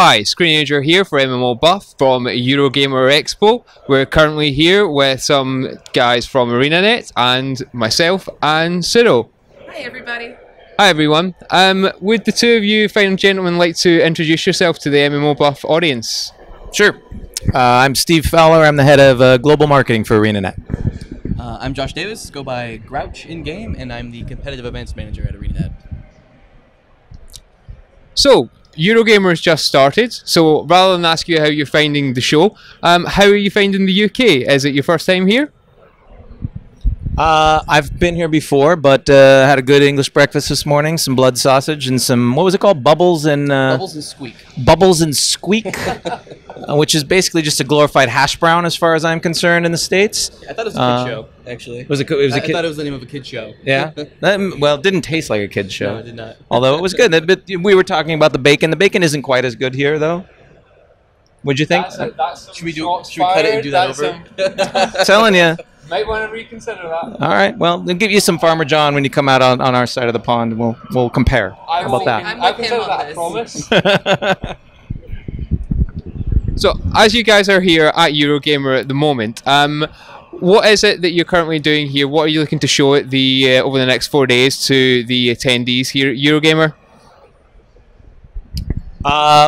Hi, Screenager here for MMOBuff from Eurogamer Expo. We're currently here with some guys from ArenaNet and myself and Pseudo. Hi everybody. Hi everyone. Would the two of you fine gentlemen like to introduce yourself to the MMOBuff audience? Sure. I'm Steve Fowler. I'm the head of global marketing for ArenaNet. I'm Josh Davis, go by Grouch in-game, and I'm the competitive events manager at ArenaNet. So, Eurogamer's just started, so rather than ask you how you're finding the show, how are you finding the UK? Is it your first time here? I've been here before, but had a good English breakfast this morning, some blood sausage and some, what was it called? Bubbles and... Bubbles and Squeak. Bubbles and Squeak, which is basically just a glorified hash brown as far as I'm concerned in the States. I thought it was a kid show, actually. I thought it was the name of a kid show. Yeah? Well, it didn't taste like a kid's show. No, it did not. Although it was good. But we were talking about the bacon. The bacon isn't quite as good here, though. What'd you think? Should we cut it and do that over? Telling you. Might want to reconsider that. All right. Well, we'll give you some Farmer John when you come out on our side of the pond. We'll compare. How about that? I'm with him on this. Promise. So, as you guys are here at Eurogamer at the moment, what is it that you're currently doing here? What are you looking to show at the over the next 4 days to the attendees here at Eurogamer?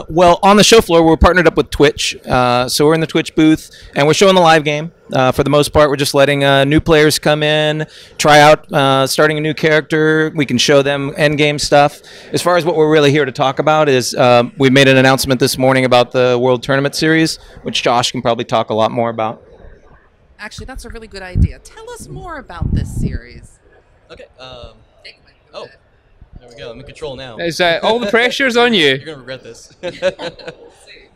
Well, on the show floor, we're partnered up with Twitch. So we're in the Twitch booth, and we're showing the live game. For the most part, we're just letting new players come in, try out starting a new character. We can show them endgame stuff. As far as what we're really here to talk about is we made an announcement this morning about the World Tournament Series, which Josh can probably talk a lot more about. Actually, that's a really good idea. Tell us more about this series. Okay. There we go. I'm in control now. Is all the pressure's on you? You're going to regret this.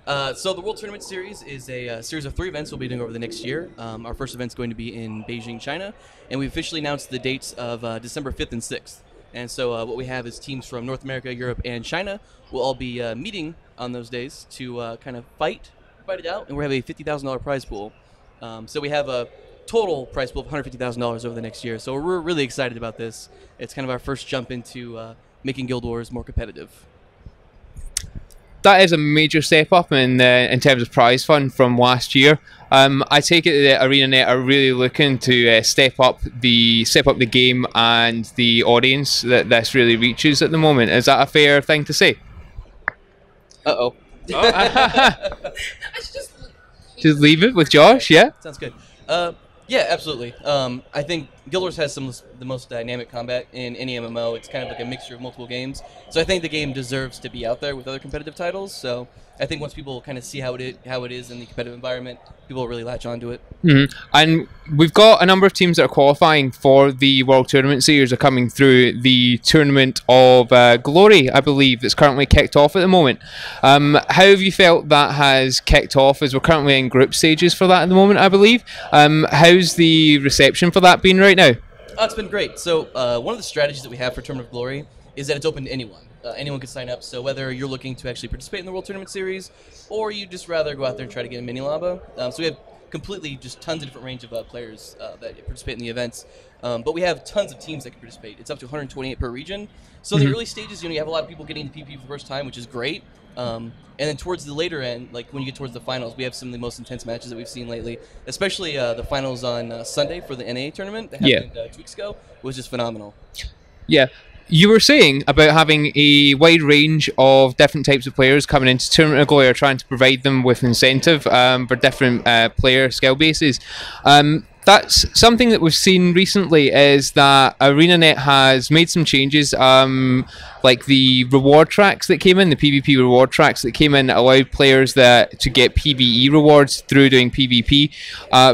So the World Tournament Series is a series of 3 events we'll be doing over the next year. Our first event's going to be in Beijing, China, and we officially announced the dates of December 5th and 6th. And so what we have is teams from North America, Europe, and China will all be meeting on those days to kind of fight it out, and we have a $50,000 prize pool. So we have a total prize pool of $150,000 over the next year. So we're really excited about this. It's kind of our first jump into making Guild Wars more competitive. That is a major step up in terms of prize fund from last year. I take it that ArenaNet are really looking to step up the game and the audience that this really reaches at the moment. Is that a fair thing to say? Uh-oh. I should Just leave it with Josh, yeah? Sounds good. Yeah, absolutely. I think Guild Wars has the most dynamic combat in any MMO. It's kind of like a mixture of multiple games. So I think the game deserves to be out there with other competitive titles. So I think once people kind of see how it is in the competitive environment, people will really latch onto it. Mm-hmm. And we've got a number of teams that are qualifying for the World Tournament Series are coming through the Tournament of Glory, I believe, that's currently kicked off at the moment. How have you felt that has kicked off, as we're currently in group stages for that at the moment, I believe? How's the reception for that been right now? It's been great. So one of the strategies that we have for Tournament of Glory is that it's open to anyone. Anyone can sign up, so whether you're looking to actually participate in the World Tournament Series, or you just rather go out there and try to get a mini lava. So we have completely just tons of different range of players that participate in the events. But we have tons of teams that can participate. It's up to 128 per region. So in the early stages, you have a lot of people getting into PvP for the first time, which is great. And then towards the later end, like when you get towards the finals, we have some of the most intense matches that we've seen lately. Especially the finals on Sunday for the NA tournament that happened 2 weeks ago was just phenomenal. Yeah. You were saying about having a wide range of different types of players coming into Tournament of Glory, or trying to provide them with incentive for different player skill bases. That's something that we've seen recently, is that ArenaNet has made some changes, like the reward tracks that came in, the PvP reward tracks that came in, that allowed players to get PvE rewards through doing PvP,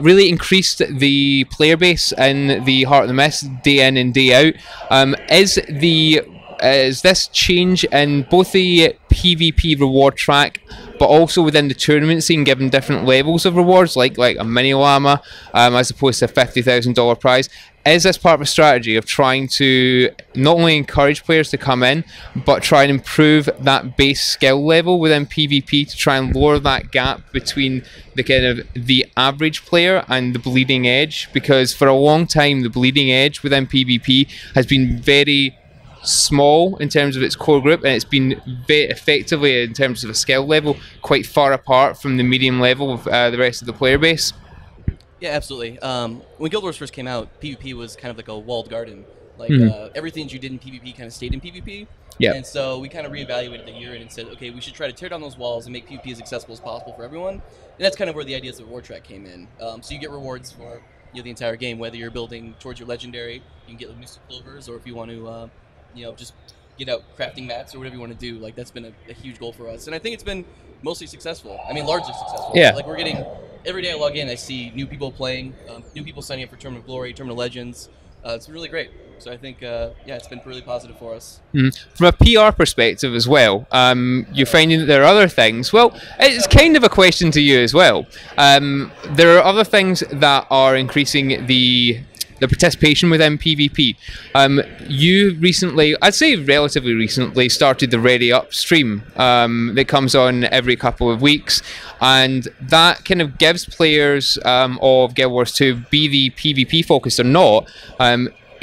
really increased the player base in the Heart of the Mist day in and day out. Is this change in both the PvP reward track, but also within the tournament scene, given different levels of rewards, like a mini llama, as opposed to a $50,000 prize? Is this part of a strategy of trying to not only encourage players to come in, but try and improve that base skill level within PvP to try and lower that gap between the average player and the bleeding edge? Because for a long time, the bleeding edge within PvP has been very small in terms of its core group, and it's been very effectively, in terms of a skill level, quite far apart from the medium level of the rest of the player base. Yeah, absolutely. When Guild Wars first came out, PvP was kind of like a walled garden. Like everything you did in PvP kind of stayed in PvP. Yeah. And so we kind of reevaluated the year and said, okay, we should try to tear down those walls and make PvP as accessible as possible for everyone. And that's kind of where the ideas of reward track came in. So you get rewards for the entire game, whether you're building towards your legendary, you can get like Mystic Clovers, or if you want to, just get out crafting mats or whatever you want to do. Like that's been a huge goal for us, and I think it's been mostly successful. I mean, largely successful. Yeah. Like we're getting every day I log in, I see new people playing, new people signing up for Tournament of Glory, Tournament of Legends. It's really great. So I think, it's been really positive for us. From a PR perspective as well, you're finding that there are other things. Well, it's kind of a question to you as well. There are other things that are increasing the participation within PvP. You recently, I'd say relatively recently, started the Ready Up stream that comes on every couple of weeks, and that kind of gives players of Guild Wars 2, be the PvP focused or not,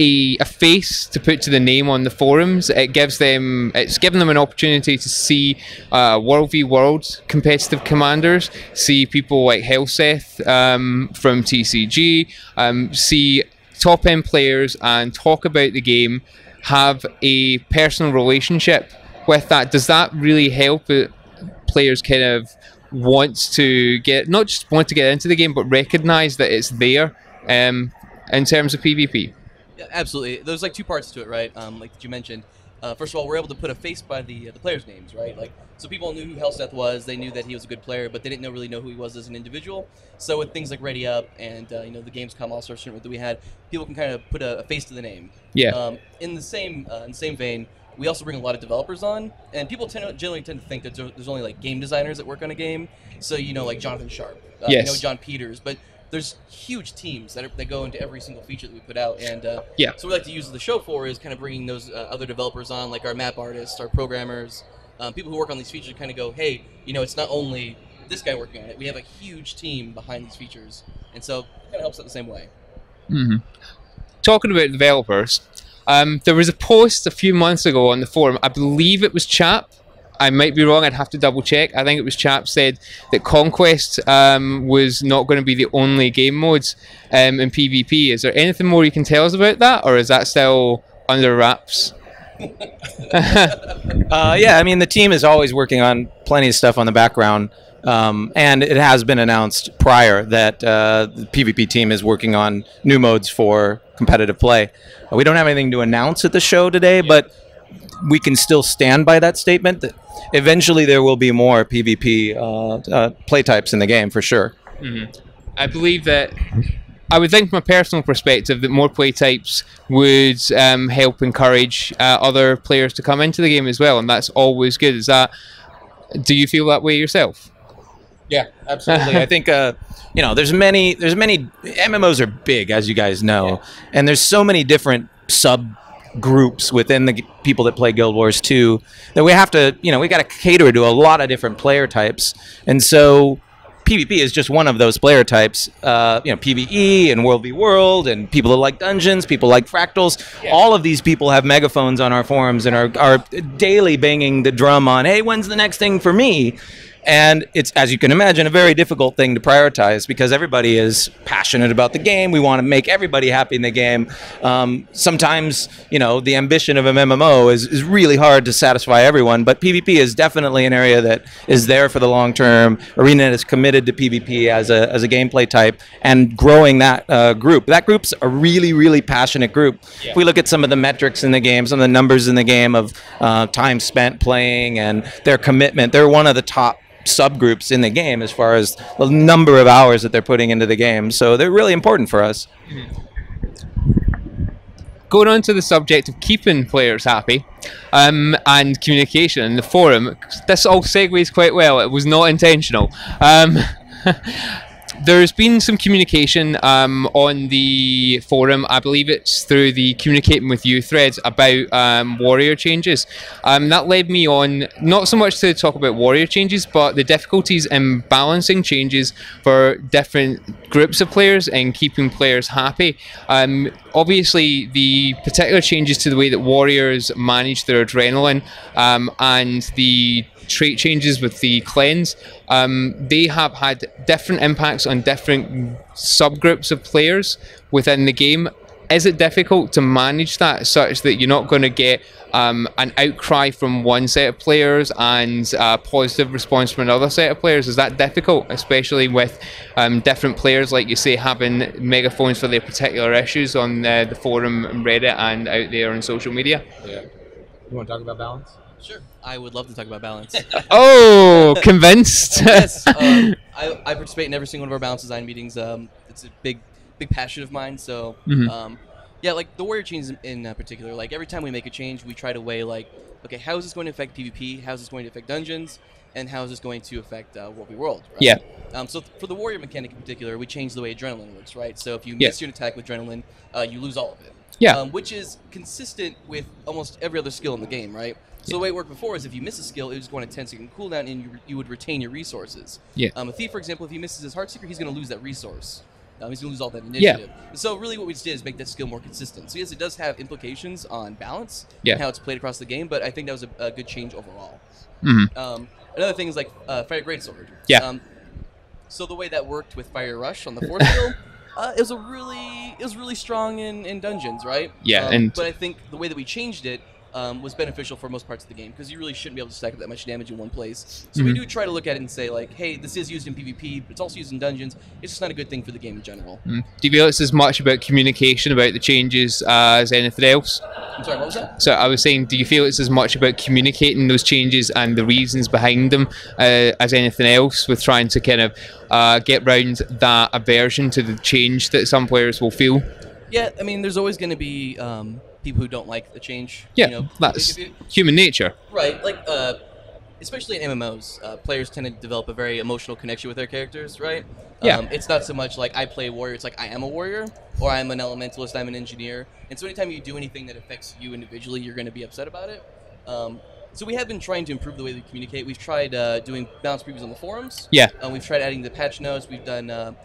a face to put to the name on the forums. It's given them an opportunity to see World v World competitive commanders, see people like Helseth from TCG, see top end players and talk about the game, have a personal relationship with that. Does that really help players kind of not just want to get into the game, but recognize that it's there in terms of PvP? Yeah, absolutely. There's like two parts to it, right? Like you mentioned. First of all, we're able to put a face by the players' names, right? Like, so people knew who Helseth was. They knew that he was a good player, but they didn't really know who he was as an individual. So with things like Ready Up and the Gamescom All-Star tournament that we had, people can kind of put a face to the name. Yeah. In the same vein, we also bring a lot of developers on, and people generally tend to think that there's only like game designers that work on a game. So like Jonathan Sharp, yes. John Peters, but there's huge teams that go into every single feature that we put out, and so what we like to use the show for is kind of bringing those other developers on, like our map artists, our programmers, people who work on these features, kind of go, hey, it's not only this guy working on it, we have a huge team behind these features, and so it kind of helps out the same way. Talking about developers, there was a post a few months ago on the forum, I believe it was Chap, I might be wrong, I'd have to double check. I think it was Chap said that Conquest was not going to be the only game modes in PvP. Is there anything more you can tell us about that, or is that still under wraps? Yeah, I mean, the team is always working on plenty of stuff on the background, and it has been announced prior that the PvP team is working on new modes for competitive play. We don't have anything to announce at the show today, but we can still stand by that statement that eventually there will be more PvP play types in the game for sure. I believe that, I would think from a personal perspective that more play types would help encourage other players to come into the game as well, and that's always good. Do you feel that way yourself? Yeah, absolutely. I think there's many MMOs are big, as you guys know, and there's so many different groups within the people that play Guild Wars 2 that we have to, we got to cater to a lot of different player types, and so PvP is just one of those player types. PvE and World v World, and people that like dungeons, people like fractals. All of these people have megaphones on our forums and are daily banging the drum on, hey, when's the next thing for me? And it's, as you can imagine, a very difficult thing to prioritize because everybody is passionate about the game. We want to make everybody happy in the game. Sometimes, the ambition of an MMO is really hard to satisfy everyone, but PvP is definitely an area that is there for the long term. ArenaNet is committed to PvP as a gameplay type and growing that group. That group's a really, really passionate group. Yeah. If we look at some of the metrics in the game, some of the numbers in the game of time spent playing and their commitment, they're one of the top subgroups in the game as far as the number of hours that they're putting into the game. So they're really important for us. Going on to the subject of keeping players happy and communication in the forum, this all segues quite well. It was not intentional. there's been some communication on the forum. I believe it's through the Communicating with You threads about warrior changes. That led me on not so much to talk about warrior changes, but the difficulties in balancing changes for different groups of players and keeping players happy. Obviously, the particular changes to the way that warriors manage their adrenaline and the trait changes with the cleanse, they have had different impacts on different subgroups of players within the game. Is it difficult to manage that such that you're not going to get an outcry from one set of players and a positive response from another set of players? Is that difficult, especially with different players, like you say, having megaphones for their particular issues on the forum and Reddit and out there on social media? Yeah. You want to talk about balance? Sure. I would love to talk about balance. Oh, convinced. Yes. I participate in every single one of our balance design meetings. It's a big passion of mine. So, yeah, like the warrior changes in particular, like every time we make a change, we try to weigh like, okay, how is this going to affect PvP? How is this going to affect dungeons? And how is this going to affect World v World? Right? Yeah. So for the warrior mechanic in particular, we changed the way adrenaline works, right? So if you miss your attack with adrenaline, you lose all of it. Yeah. Which is consistent with almost every other skill in the game, right? So the way it worked before is if you miss a skill, it was going to 10-second cooldown, and you would retain your resources. Yeah. A thief, for example, if he misses his Heartseeker, he's going to lose that resource. He's going to lose all that initiative. Yeah. So really what we just did is make that skill more consistent. So yes, it does have implications on balance and how it's played across the game, but I think that was a good change overall. Another thing is like Fire Greatsword. Yeah. So the way that worked with Fire Rush on the 4th skill, it was really strong in dungeons, right? Yeah. But I think the way that we changed it was beneficial for most parts of the game, because you really shouldn't be able to stack up that much damage in one place. So we do try to look at it and say, like, hey, this is used in PvP, but it's also used in dungeons. It's just not a good thing for the game in general. Do you feel it's as much about communication about the changes as anything else? I'm sorry, what was that? So I was saying, do you feel it's as much about communicating those changes and the reasons behind them as anything else, with trying to kind of get round that aversion to the change that some players will feel? Yeah, I mean, there's always going to be people who don't like the change. Yeah, you know, that's human nature. Right, like, especially in MMOs, players tend to develop a very emotional connection with their characters, right? Yeah. It's not so much like I play a warrior, it's like I am a warrior, or I'm an elementalist, I'm an engineer. And so anytime you do anything that affects you individually, you're going to be upset about it. So we have been trying to improve the way we communicate. We've tried doing balance previews on the forums. Yeah. We've tried adding the patch notes. We've done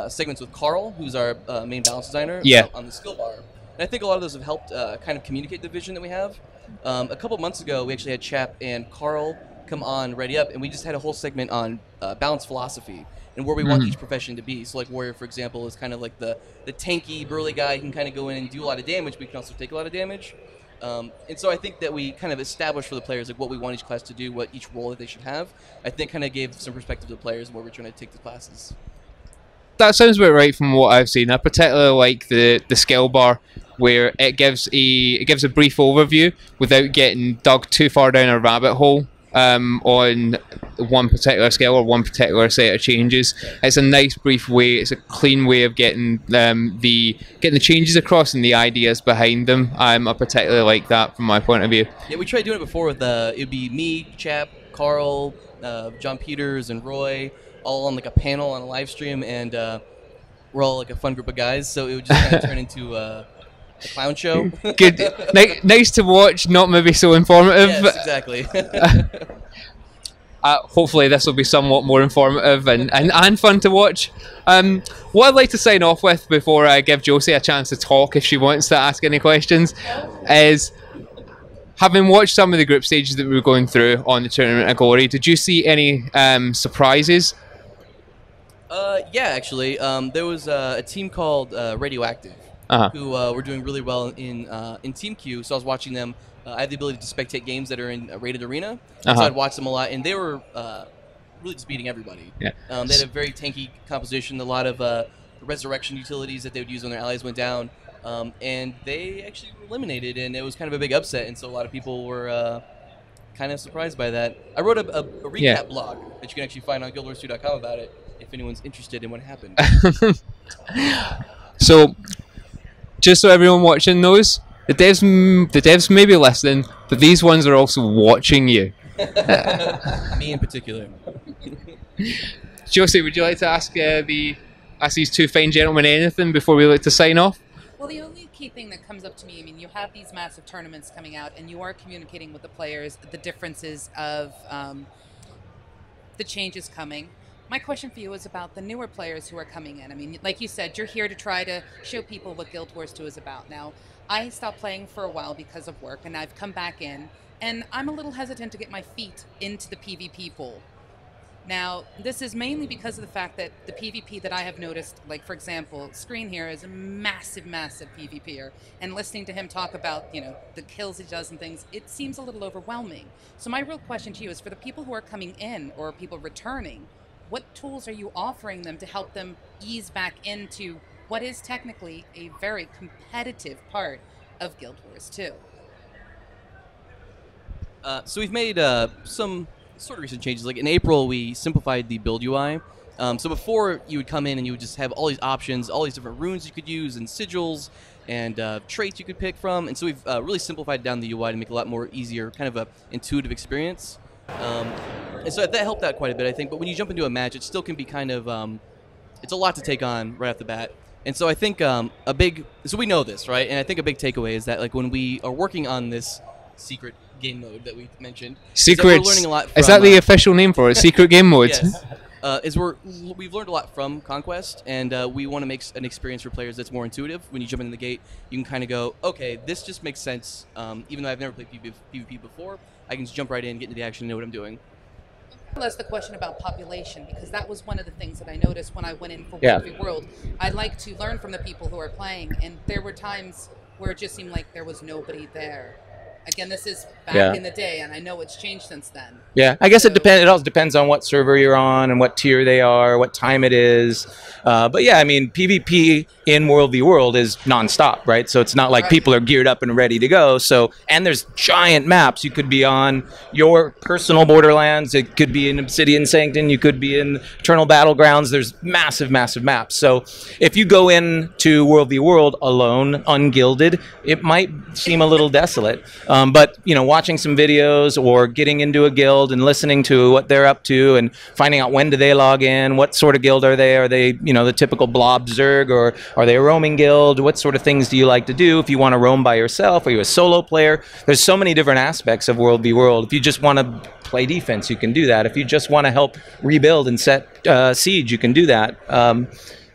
segments with Carl, who's our main balance designer, on the skill bar. And I think a lot of those have helped kind of communicate the vision that we have. A couple months ago, we actually had Chap and Carl come on Ready Up, and we just had a whole segment on balance philosophy and where we want each profession to be. So like Warrior, for example, is kind of like the tanky, burly guy who can kind of go in and do a lot of damage, but he can also take a lot of damage. And so I think that we kind of established for the players like what we want each class to do, what each role that they should have. I think kind of gave some perspective to the players where we're trying to take the classes. That sounds about right from what I've seen. I particularly like the skill bar, where it gives a brief overview without getting dug too far down a rabbit hole on one particular skill or one particular set of changes. It's a nice brief way. It's a clean way of getting the changes across and the ideas behind them. I particularly like that from my point of view. Yeah, we tried doing it before with it'd be me, Chap, Carl, John Peters, and Roy, all on like a panel on a live stream, and we're all like a fun group of guys. So it would just kind of turn into a clown show. Good, nice to watch. Not maybe so informative. Yes, exactly. Hopefully this will be somewhat more informative and fun to watch. What I'd like to sign off with before I give Josie a chance to talk if she wants to ask any questions is, having watched some of the group stages that we were going through on the Tournament of Glory, did you see any surprises? Yeah, actually. There was a team called Radioactive who were doing really well in Team Q, so I was watching them. I have the ability to spectate games that are in a rated arena, so I'd watch them a lot, and they were really just beating everybody. Yeah. They had a very tanky composition, a lot of resurrection utilities that they would use when their allies went down, and they actually were eliminated, and it was kind of a big upset, and so a lot of people were kind of surprised by that. I wrote a recap blog that you can actually find on guildwars2.com about it, if anyone's interested in what happened. So, just so everyone watching knows, the devs may be listening, but these ones are also watching you. Me in particular. Josie, would you like to ask the ask these two fine gentlemen anything before we look to sign off? Well, the only key thing that comes up to me, I mean, you have these massive tournaments coming out, and you are communicating with the players the differences of the changes coming. My question for you is about the newer players who are coming in. I mean, like you said, you're here to try to show people what Guild Wars 2 is about. Now, I stopped playing for a while because of work, and I've come back in, and I'm a little hesitant to get my feet into the PvP pool. Now, this is mainly because of the fact that the PvP that I have noticed, like, for example, Screen here is a massive, massive PvPer, and listening to him talk about, you know, the kills he does and things, it seems a little overwhelming. So my real question to you is, for the people who are coming in, or people returning, what tools are you offering them to help them ease back into what is technically a very competitive part of Guild Wars 2? So we've made some sort of recent changes. Like in April, we simplified the build UI. So before, you would come in and you would just have all these options, all these different runes you could use, and sigils, and traits you could pick from. And so we've really simplified down the UI to make it a lot more easier, kind of a intuitive experience. And so that helped out quite a bit, I think. But when you jump into a match, it still can be kind of, it's a lot to take on right off the bat. And so I think so we know this, right? And I think a big takeaway is that, like, when we are working on this secret game mode that we mentioned, Secrets. we're learning a lot from, is that the official name for it? Secret game mode? Yes. We've learned a lot from Conquest, and we want to make an experience for players that's more intuitive. When you jump in the gate, you can kind of go, okay, this just makes sense. Even though I've never played PvP before, I can just jump right in, get into the action, and know what I'm doing. That's the question about population, because that was one of the things that I noticed when I went in for World v World. I like to learn from the people who are playing, and there were times where it just seemed like there was nobody there. Again, this is back in the day, and I know it's changed since then. Yeah, I guess it depends. It also depends on what server you're on and what tier they are, what time it is. But yeah, I mean, PvP in World v World is nonstop, right? So it's not like people are geared up and ready to go. So, and there's giant maps. You could be on your personal Borderlands. It could be in Obsidian Sanctum. You could be in Eternal Battlegrounds. There's massive, massive maps. So if you go into World v World alone, ungilded, it might seem a little desolate. But, you know, watching some videos or getting into a guild and listening to what they're up to and finding out when do they log in, what sort of guild are they? Are they, you know, the typical blob zerg, or are they a roaming guild? What sort of things do you like to do? If you want to roam by yourself, are you a solo player? There's so many different aspects of World v World. If you just want to play defense, you can do that. If you just want to help rebuild and set siege, you can do that.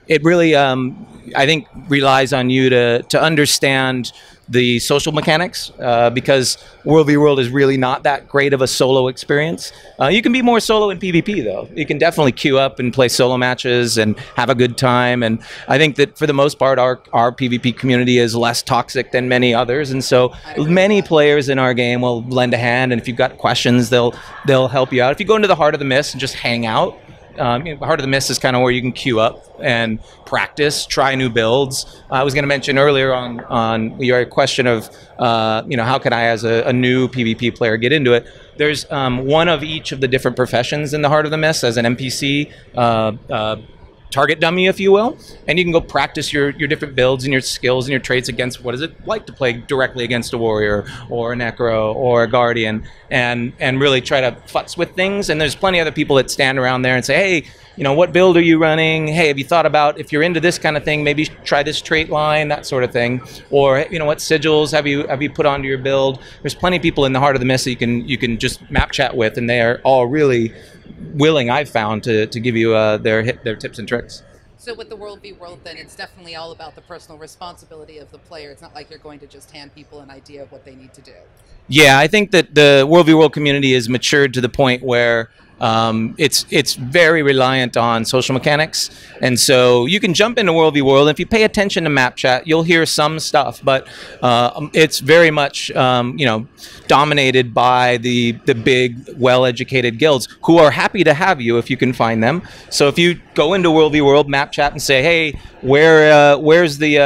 It really, I think, relies on you to understand the social mechanics, because World v World is really not that great of a solo experience. You can be more solo in PvP, though. You can definitely queue up and play solo matches and have a good time. And I think that for the most part, our PvP community is less toxic than many others. And so many players in our game will lend a hand. And if you've got questions, they'll help you out. If you go into the Heart of the Mist and just hang out, Heart of the Mist is kind of where you can queue up and practice, try new builds. I was going to mention earlier on your question of, you know, how can I, as a new PvP player, get into it? There's one of each of the different professions in the Heart of the Mist as an NPC target dummy, if you will, and you can go practice your different builds and your skills and your traits against what is it like to play directly against a warrior or a necro or a guardian, and really try to futz with things. And there's plenty of other people that stand around there and say, hey, you know, what build are you running? Hey, have you thought about, if you're into this kind of thing, maybe try this trait line, that sort of thing. Or, you know, what sigils have you put onto your build? There's plenty of people in the Heart of the Mist that you can just map chat with, and they are all really willing, I've found, to give you their tips and tricks. So with the World v World, then, it's definitely all about the personal responsibility of the player. It's not like you're going to just hand people an idea of what they need to do. Yeah, I think that the World v World community is matured to the point where it's very reliant on social mechanics, and so you can jump into World v World, and if you pay attention to map chat, you'll hear some stuff, but it's very much you know, dominated by the big, well-educated guilds who are happy to have you if you can find them. So if you go into World v World map chat and say, hey, where's the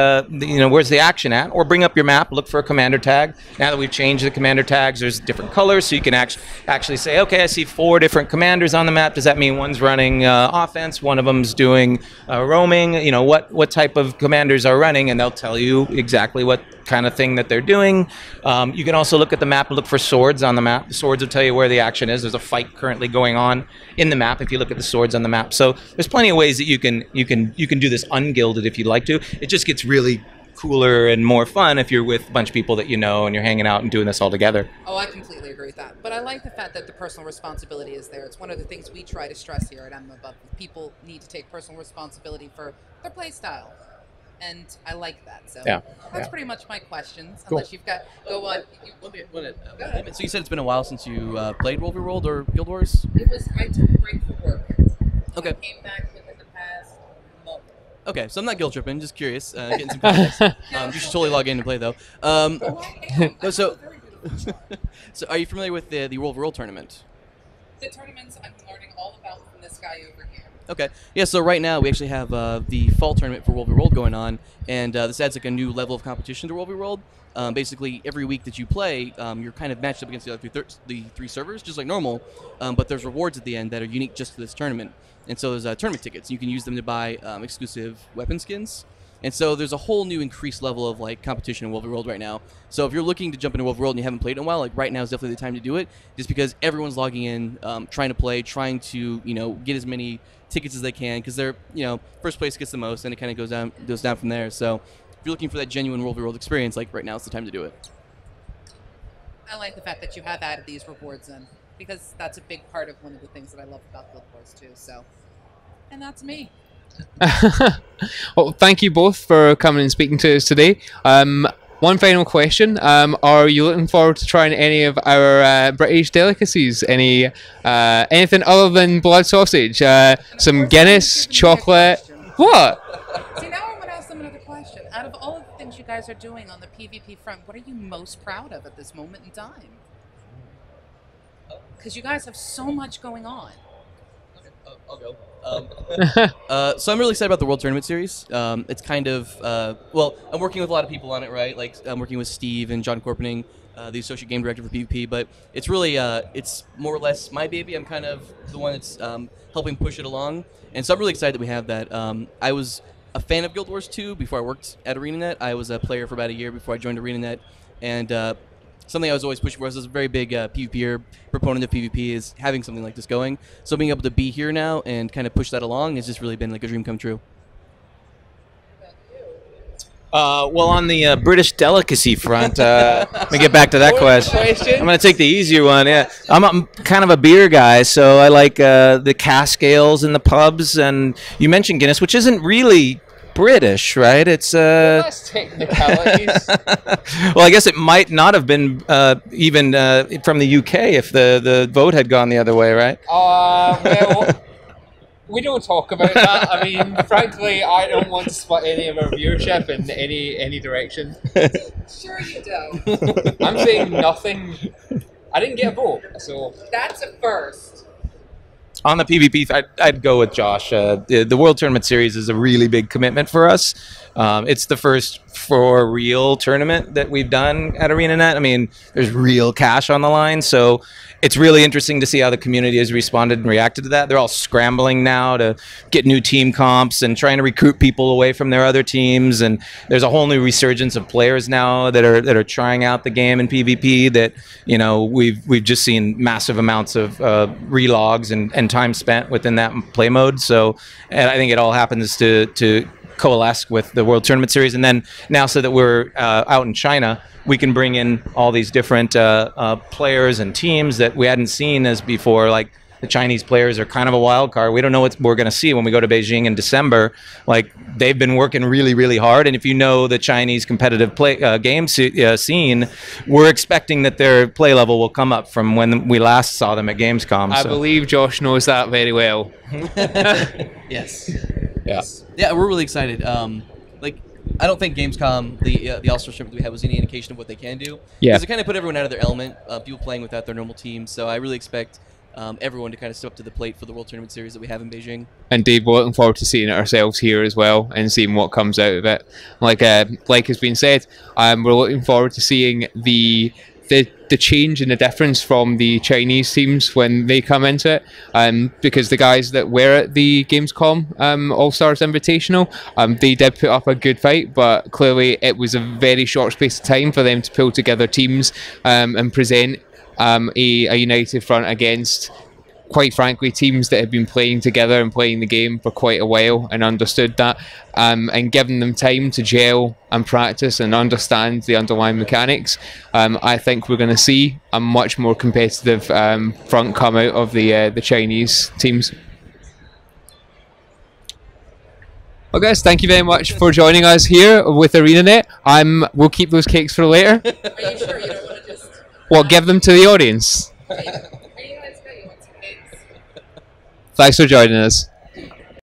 action at, or bring up your map, look for a commander tag. Now that we've changed the commander tags, there's different colors, so you can actually say, okay, I see 4 different commanders on the map. Does that mean one's running offense, one of them's doing roaming? You know, what type of commanders are running, and they'll tell you exactly what kind of thing that they're doing. You can also look at the map and look for swords on the map. The swords will tell you where the action is. There's a fight currently going on in the map if you look at the swords on the map. So there's plenty of ways that you can do this ungilded if you'd like to. It just gets really cooler and more fun if you're with a bunch of people that you know and you're hanging out and doing this all together. Oh, I completely agree with that. But I like the fact that the personal responsibility is there. It's one of the things we try to stress here at MMOBuff. People need to take personal responsibility for their play style. And I like that. So that's pretty much my questions. Cool. Unless you've got, go on. So you said it's been a while since you played World v. World or Guild Wars? I took a break for work. Okay. I came back within the past month. Okay, so I'm not guilt tripping, just curious, getting some context. You should totally log in and play though. So are you familiar with the World v. World tournament? The tournaments I'm learning all about from this guy over here. Okay, yeah. So right now we actually have the fall tournament for World v. World going on, and this adds like a new level of competition to World v. World. Basically, every week that you play, you're kind of matched up against the other three servers, just like normal. But there's rewards at the end that are unique just to this tournament. And so there's tournament tickets. You can use them to buy exclusive weapon skins. And so there's a whole new increased level of like competition in World v. World right now. So if you're looking to jump into World v. World and you haven't played in a while, like right now is definitely the time to do it, just because everyone's logging in, trying to play, trying to get as many tickets as they can, because they're first place gets the most, and it kind of goes down from there. So if you're looking for that genuine World v. World experience, like right now is the time to do it. I like the fact that you have added these rewards in, because that's a big part of one of the things that I love about Guild Wars too. So, and that's me. Well, thank you both for coming and speaking to us today. One final question: are you looking forward to trying any of our British delicacies? Anything other than blood sausage? Some Guinness, chocolate. What? See, now I want to ask them another question. Out of all of the things you guys are doing on the PvP front, what are you most proud of at this moment in time? Because you guys have so much going on. I'll go. So I'm really excited about the World Tournament Series. It's kind of, well, I'm working with a lot of people on it, right? Like, I'm working with Steve and John Corpening, the Associate Game Director for PvP, but it's really, it's more or less my baby. I'm kind of the one that's helping push it along. And so I'm really excited that we have that. I was a fan of Guild Wars 2 before I worked at ArenaNet. I was a player for about a year before I joined ArenaNet. And something I was always pushing for, I was a very big PvPer, proponent of PvP, is having something like this going. So being able to be here now and kind of push that along has just really been like a dream come true. Well, on the British delicacy front, let me get back to that question. I'm going to take the easier one. Yeah, I'm kind of a beer guy, so I like the cask ales in the pubs. And you mentioned Guinness, which isn't really British, right? It's That's technicalities. well, I guess it might not have been even from the UK if the vote had gone the other way, right? Well, we don't talk about that. I mean, frankly, I don't want to split any of our viewership in any direction. Sure you don't. I'm saying nothing. I didn't get a vote, so That's a first. On the PvP, I'd go with Josh. The World Tournament Series is a really big commitment for us. It's the first for real tournament that we've done at ArenaNet. I mean, there's real cash on the line, so it's really interesting to see how the community has responded and reacted to that. They're all scrambling now to get new team comps and trying to recruit people away from their other teams. And there's a whole new resurgence of players now that are trying out the game in PvP. That we've just seen massive amounts of relogs and time spent within that play mode. So, and I think it all happens to coalesce with the World Tournament Series. And then now, so that we're out in China, we can bring in all these different players and teams that we hadn't seen as before. Like, the Chinese players are kind of a wild card. We don't know what we're going to see when we go to Beijing in December. Like, they've been working really, really hard. And if you know the Chinese competitive scene, we're expecting that their play level will come up from when we last saw them at Gamescom. I believe Josh knows that very well. Yes. Yeah. Yeah, we're really excited. I don't think Gamescom, the All-Star tournament we had, was any indication of what they can do. Yeah. Because it kind of put everyone out of their element, people playing without their normal teams. So I really expect everyone to kind of step up to the plate for the World Tournament Series that we have in Beijing. Indeed, we're looking forward to seeing it ourselves here as well and seeing what comes out of it. Like has been said, we're looking forward to seeing the the change and the difference from the Chinese teams when they come into it, because the guys that were at the Gamescom All Stars Invitational, they did put up a good fight, but clearly it was a very short space of time for them to pull together teams and present a united front against, quite frankly, teams that have been playing together and playing the game for quite a while and understood that, and giving them time to gel and practice and understand the underlying mechanics. I think we're going to see a much more competitive front come out of the Chinese teams. Well, guys, thank you very much for joining us here with ArenaNet. We'll keep those cakes for later. Are you sure you don't want to just... What, give them to the audience? Thanks for joining us.